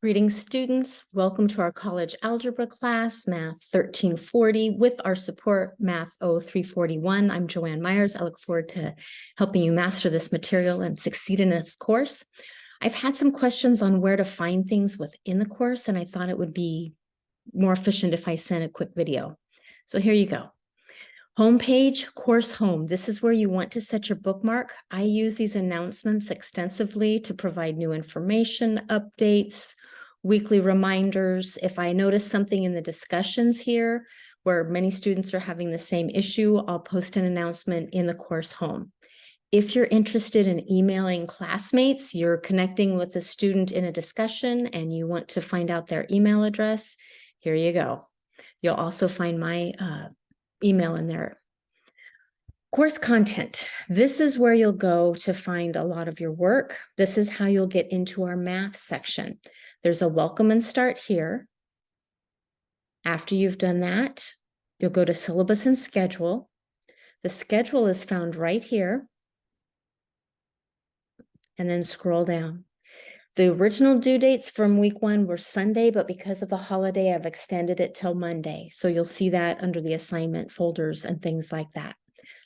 Greetings, students. Welcome to our college algebra class, Math 1340, with our support, Math 0341. I'm Joanne Myers. I look forward to helping you master this material and succeed in this course. I've had some questions on where to find things within the course, and I thought it would be more efficient if I sent a quick video. So here you go. Homepage, course home. This is where you want to set your bookmark. I use these announcements extensively to provide new information, updates, weekly reminders. If I notice something in the discussions here where many students are having the same issue, I'll post an announcement in the course home. If you're interested in emailing classmates, you're connecting with a student in a discussion and you want to find out their email address, here you go. You'll also find my email in there. Course content. This is where you'll go to find a lot of your work. This is how you'll get into our math section. There's a welcome and start here. After you've done that, you'll go to syllabus and schedule. The schedule is found right here. And then scroll down. The original due dates from week 1 were Sunday, but because of the holiday, I've extended it till Monday. So you'll see that under the assignment folders and things like that.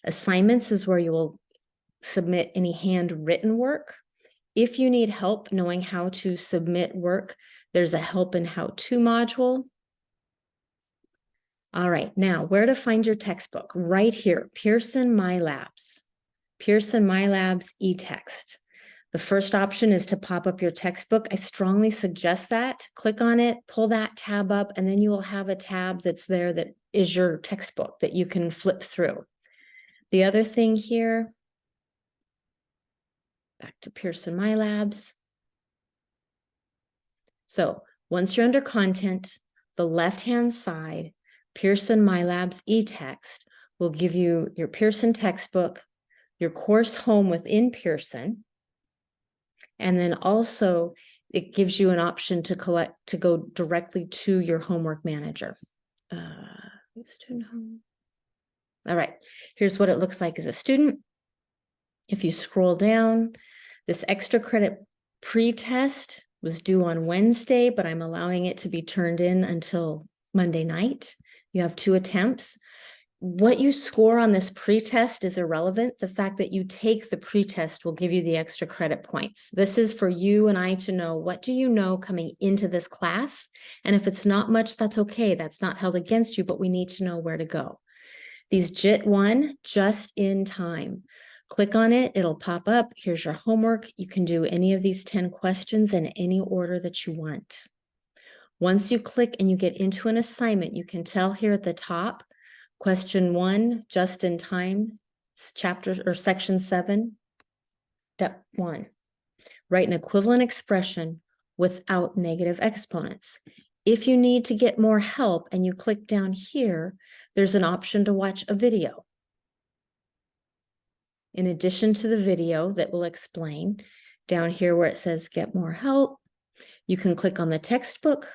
Assignments is where you will submit any handwritten work. If you need help knowing how to submit work, there's a help and how-to module. All right, now where to find your textbook? Right here, Pearson MyLabs. Pearson MyLabs eText. The first option is to pop up your textbook. I strongly suggest that. Click on it, pull that tab up, and then you will have a tab that's there that is your textbook that you can flip through. The other thing here, back to Pearson MyLabs. So once you're under content, the left-hand side, Pearson MyLabs eText will give you your Pearson textbook, your course home within Pearson, and then also it gives you an option to go directly to your homework manager. Student home. All right, here's what it looks like as a student. If you scroll down, this extra credit pre-test was due on Wednesday, but I'm allowing it to be turned in until Monday night. You have 2 attempts. What you score on this pre-test is irrelevant. The fact that you take the pre-test will give you the extra credit points. This is for you and I to know, what do you know coming into this class? And if it's not much, that's okay. That's not held against you, but we need to know where to go. These JIT 1, just in time. Click on it, it'll pop up. Here's your homework. You can do any of these 10 questions in any order that you want. Once you click and you get into an assignment, you can tell here at the top, question 1, just in time, chapter or section 7, step 1. Write an equivalent expression without negative exponents. If you need to get more help and you click down here, there's an option to watch a video. In addition to the video that will explain, down here where it says get more help, you can click on the textbook,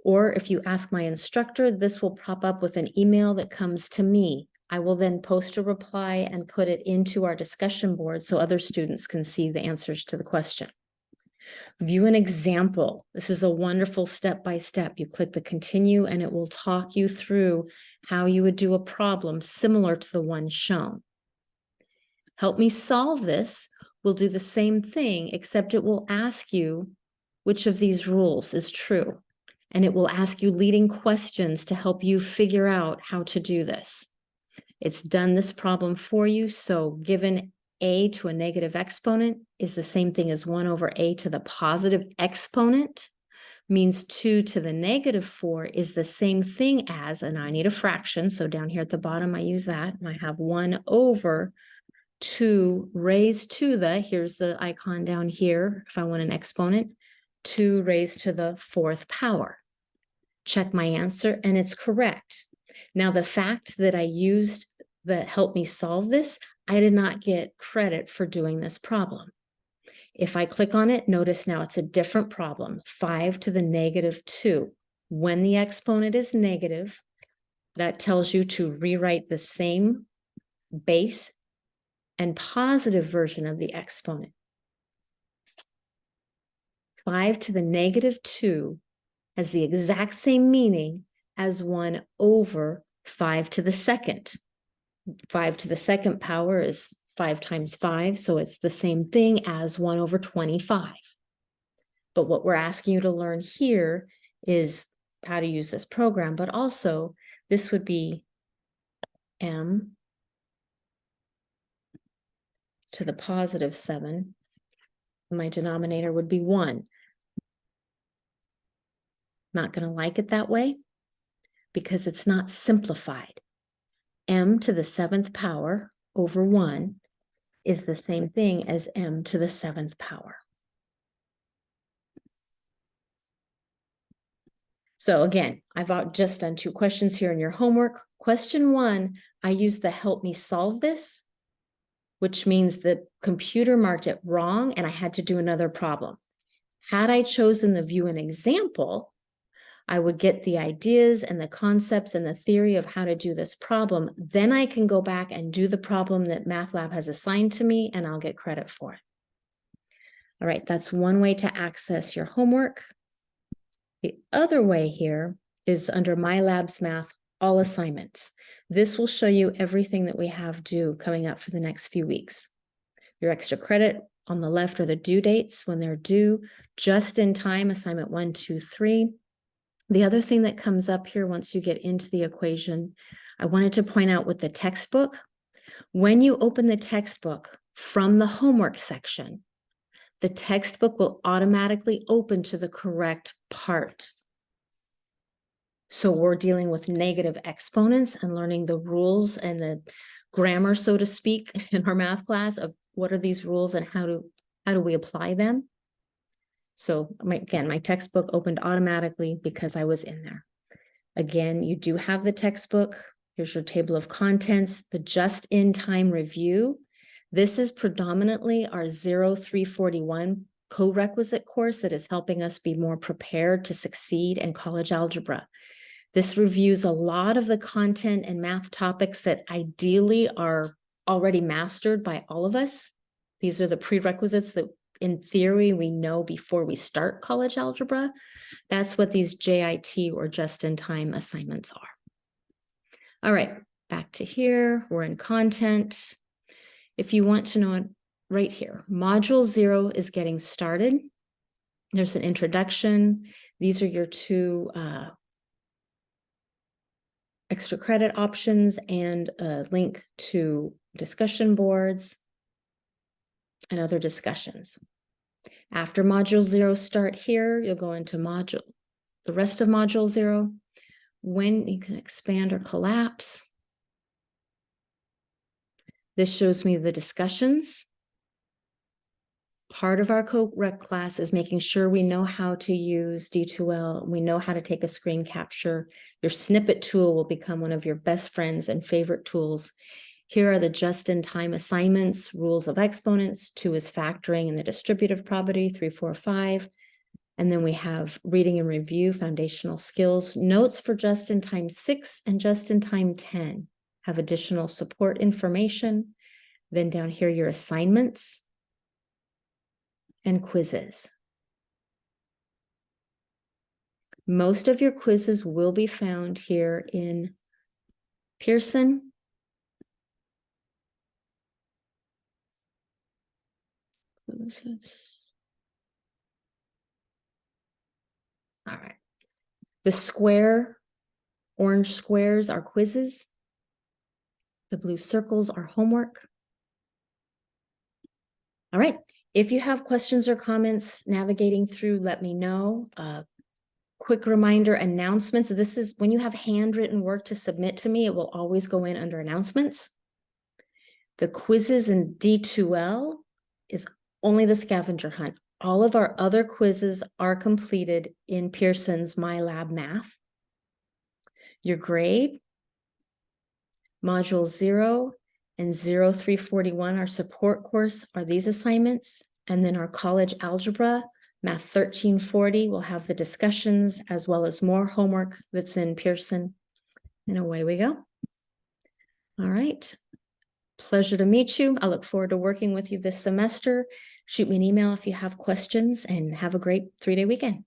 or if you ask my instructor, this will pop up with an email that comes to me. I will then post a reply and put it into our discussion board so other students can see the answers to the question. View an example. This is a wonderful step-by-step. You click the continue and it will talk you through how you would do a problem similar to the one shown. Help me solve this will do the same thing, except it will ask you which of these rules is true. And it will ask you leading questions to help you figure out how to do this. It's done this problem for you. So given a to a negative exponent is the same thing as 1 over a to the positive exponent, means 2 to the negative 4 is the same thing as, and I need a fraction. So down here at the bottom, I use that. And I have 1 over 2 raised to the, here's the icon down here, if I want an exponent, 2 raised to the 4th power. Check my answer, and it's correct. Now, the fact that I used the help me solve this, I did not get credit for doing this problem. If I click on it, notice now it's a different problem, 5 to the negative 2. When the exponent is negative, that tells you to rewrite the same base and positive version of the exponent. 5 to the negative 2 has the exact same meaning as 1 over 5 to the second. 5 to the second power is 5 times 5, so it's the same thing as 1 over 25. But what we're asking you to learn here is how to use this program, but also this would be m to the positive 7. My denominator would be 1. Not going to like it that way because it's not simplified. M to the 7th power over 1 is the same thing as m to the 7th power. So again, I've just done 2 questions here in your homework. Question 1, I used the help me solve this, which means the computer marked it wrong and I had to do another problem. Had I chosen the view an example, I would get the ideas and the concepts and the theory of how to do this problem. Then I can go back and do the problem that MathLab has assigned to me and I'll get credit for it. All right, that's one way to access your homework. The other way here is under My Labs Math, all assignments. This will show you everything that we have due coming up for the next few weeks. Your extra credit on the left are the due dates when they're due, just in time, assignment 1, 2, 3. The other thing that comes up here once you get into the equation, I wanted to point out with the textbook, when you open the textbook from the homework section, the textbook will automatically open to the correct part. So we're dealing with negative exponents and learning the rules and the grammar, so to speak, in our math class of what are these rules and how do we apply them. So again, my textbook opened automatically because I was in there. Again, you do have the textbook. Here's your table of contents, the just-in-time review. This is predominantly our 0341 co-requisite course that is helping us be more prepared to succeed in college algebra. This reviews a lot of the content and math topics that ideally are already mastered by all of us. These are the prerequisites that in theory we know before we start college algebra. That's what these JIT or just-in-time assignments are. All right, back to here. We're in content. If you want to know it right here, module 0 is getting started. There's an introduction. These are your 2 extra credit options and a link to discussion boards and other discussions. After module 0 start here, you'll go into the rest of module 0, when you can expand or collapse. This shows me the discussions. Part of our co-rec class is making sure we know how to use D2L. We know how to take a screen capture. Your snippet tool will become one of your best friends and favorite tools. Here are the just-in-time assignments, rules of exponents. 2 is factoring and the distributive property, 3, 4, 5. And then we have reading and review, foundational skills. Notes for just-in-time 6 and just-in-time 10 have additional support information. Then down here, your assignments and quizzes. Most of your quizzes will be found here in Pearson. All right. The orange squares are quizzes. The blue circles are homework. All right. If you have questions or comments navigating through, let me know. Quick reminder, announcements. This is when you have handwritten work to submit to me, it will always go in under announcements. The quizzes in D2L is only the scavenger hunt. All of our other quizzes are completed in Pearson's My Lab Math. Your grade, module 0 and 0341, our support course, are these assignments. And then our college algebra, Math 1340, will have the discussions as well as more homework that's in Pearson. And away we go. All right. Pleasure to meet you. I look forward to working with you this semester. Shoot me an email if you have questions, and have a great 3-day weekend.